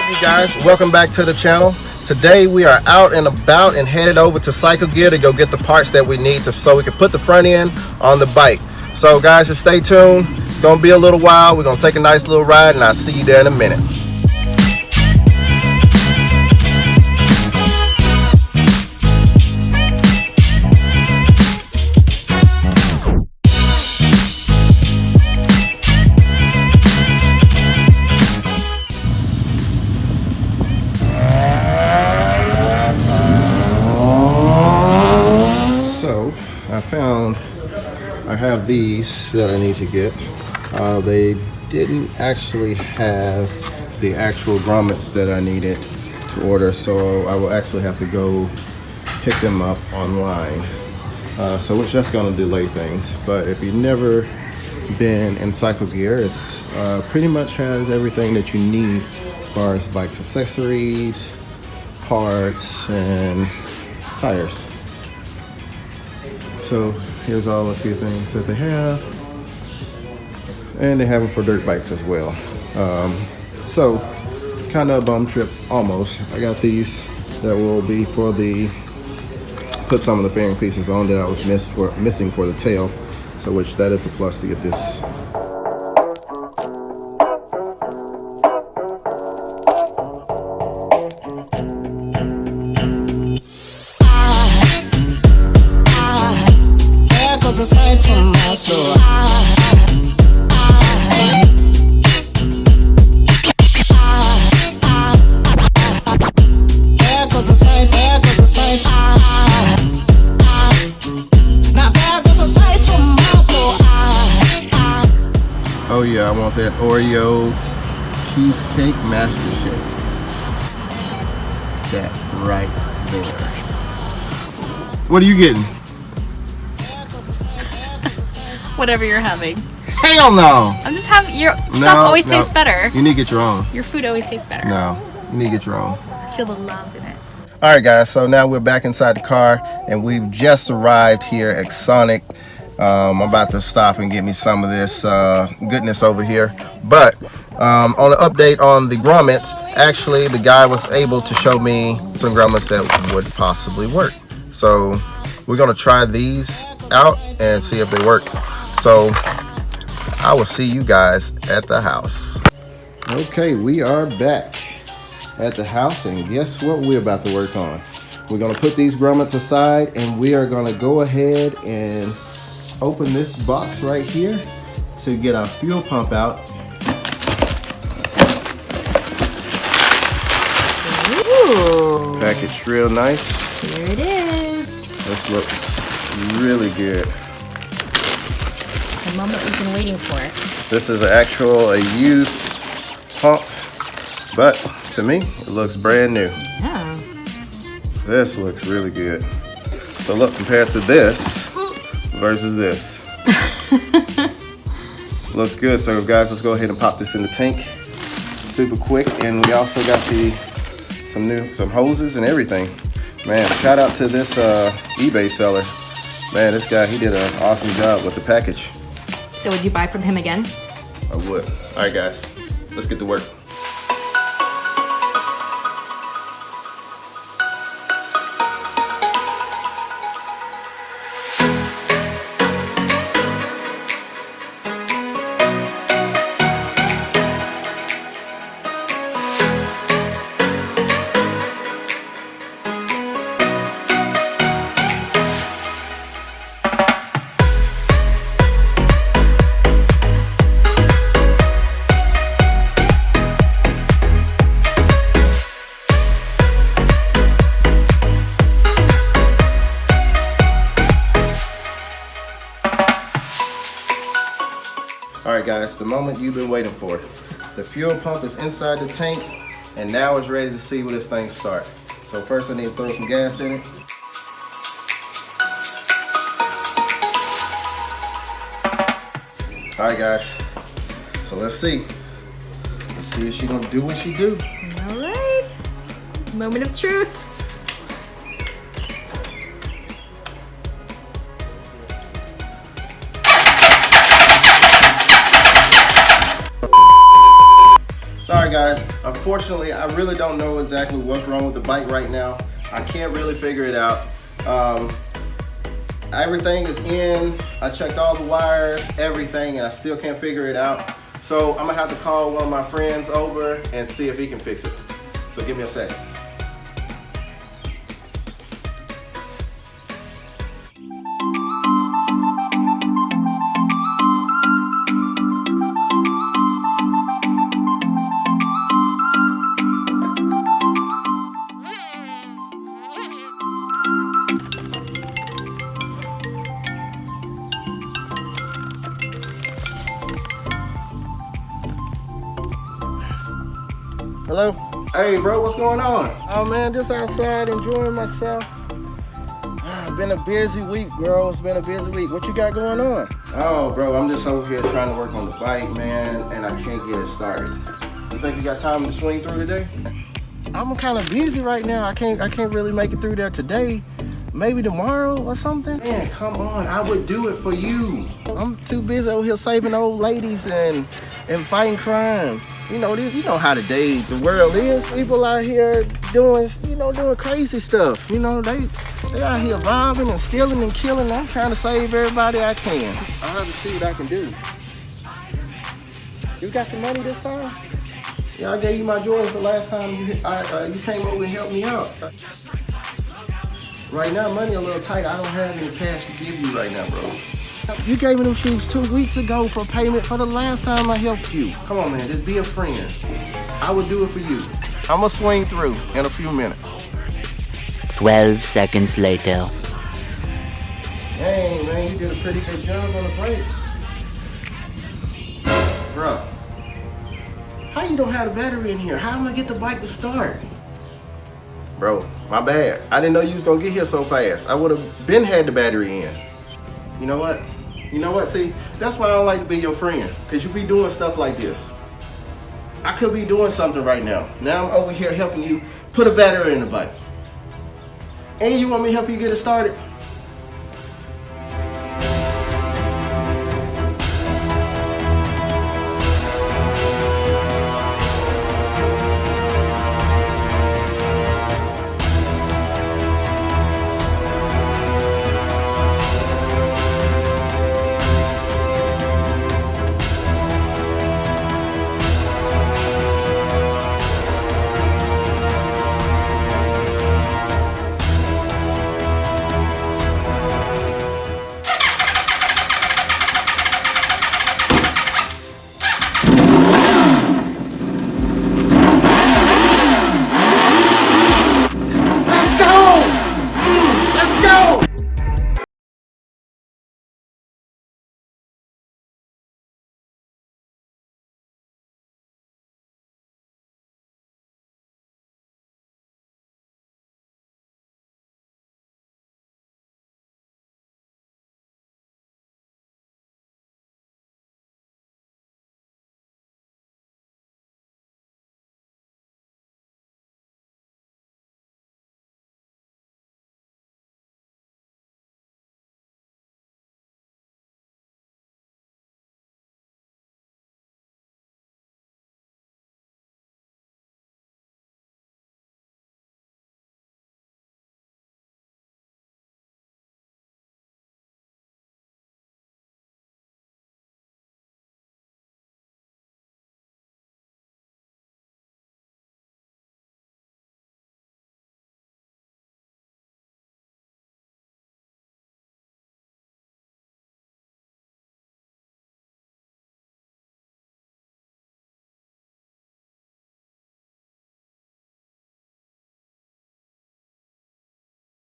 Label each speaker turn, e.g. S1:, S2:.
S1: up, you guys? Welcome back to the channel. Today we are out and about and headed over to Cycle Gear to go get the parts that we need so we can put the front end on the bike. So guys, just stay tuned. It's gonna be a little while. We're gonna take a nice little ride and I'll see you there in a minute. I have these that I need to get. They didn't actually have the actual grommets that I needed to order, so I will actually have to go pick them up online. So which that's going to delay things. But if you've never been in Cycle Gear, it's pretty much has everything that you need as far as bikes accessories, parts, and tires. So here's all a few things that they have, and they have them for dirt bikes as well. So kind of a bum trip almost. I got these that will be for the put some of the fairing pieces on that I was missing for the tail, so which that is a plus to get this.
S2: Aside from my soul, there goes a sight, there goes a sight. Now there goes a sight from my soul.
S1: Oh yeah, I want that Oreo cheesecake master shake. That right there. What are you getting?
S3: Whatever you're having.
S1: Hell no!
S3: I'm just having your stuff always tastes better.
S1: You need to get your own.
S3: Your food always tastes better.
S1: No, you need to get your own.
S3: I feel the love in it.
S1: Alright guys, so now we're back inside the car and we've just arrived here at Sonic. I'm about to stop and get me some of this goodness over here. But on an update on the grommets, actually the guy was able to show me some grommets that would possibly work. So we're going to try these out and see if they work. So I will see you guys at the house. Okay, we are back at the house, and guess what we're about to work on? We're going to put these grommets aside and we are going to go ahead and open this box right here to get our fuel pump out.
S3: Ooh.
S1: Packaged real nice.
S3: Here it is.
S1: This looks really good.
S3: The moment we've been waiting for.
S1: This is a used pump, but to me it looks brand new.
S3: Yeah.
S1: This looks really good. So look, compared to this versus this. Looks good. So guys, let's go ahead and pop this in the tank super quick. And we also got some hoses and everything. Man, shout out to this eBay seller. Man, this guy, he did an awesome job with the package.
S3: So would you buy from him again?
S1: I would. All right, guys, let's get to work. Alright guys, the moment you've been waiting for. The fuel pump is inside the tank and now it's ready to see where this thing starts. So first I need to throw some gas in it. Alright guys, so let's see. Let's see if she's gonna do what she do.
S3: Alright. Moment of truth.
S1: Sorry guys, I'm unfortunately, I really don't know exactly what's wrong with the bike right now. I can't really figure it out. Everything is in. I checked all the wires, everything, and I still can't figure it out. So I'm gonna have to call one of my friends over and see if he can fix it. So give me a second. Hello? Hey bro, what's going on? Oh man, just outside enjoying myself. Been a busy week, bro. It's been a busy week. What you got going on? Oh bro, I'm just over here trying to work on the bike, man, and I can't get it started. You think you got time to swing through today? I'm kind of busy right now. I can't really make it through there today. Maybe tomorrow or something? Man, come on, I would do it for you. I'm too busy over here saving old ladies and fighting crime. You know this. You know how the world is. People out here doing crazy stuff. You know they out here robbing and stealing and killing. I'm trying to save everybody I can. I have to see what I can do. You got some money this time? Yeah, I gave you my Jordans the last time you came over and helped me out. Right now, money a little tight. I don't have any cash to give you right now, bro. You gave me them shoes 2 weeks ago for payment for the last time I helped you. Come on, man, just be a friend. I would do it for you. I'm gonna swing through in a few minutes.
S4: 12 seconds later.
S1: Dang, man, you did a pretty good job on the bike. Bro, how you don't have the battery in here? How am I gonna get the bike to start? Bro, my bad. I didn't know you was gonna get here so fast. I would have been had the battery in. You know what? See, that's why I don't like to be your friend, because you be doing stuff like this. I could be doing something right now. Now I'm over here helping you put a battery in the bike. And you want me to help you get it started?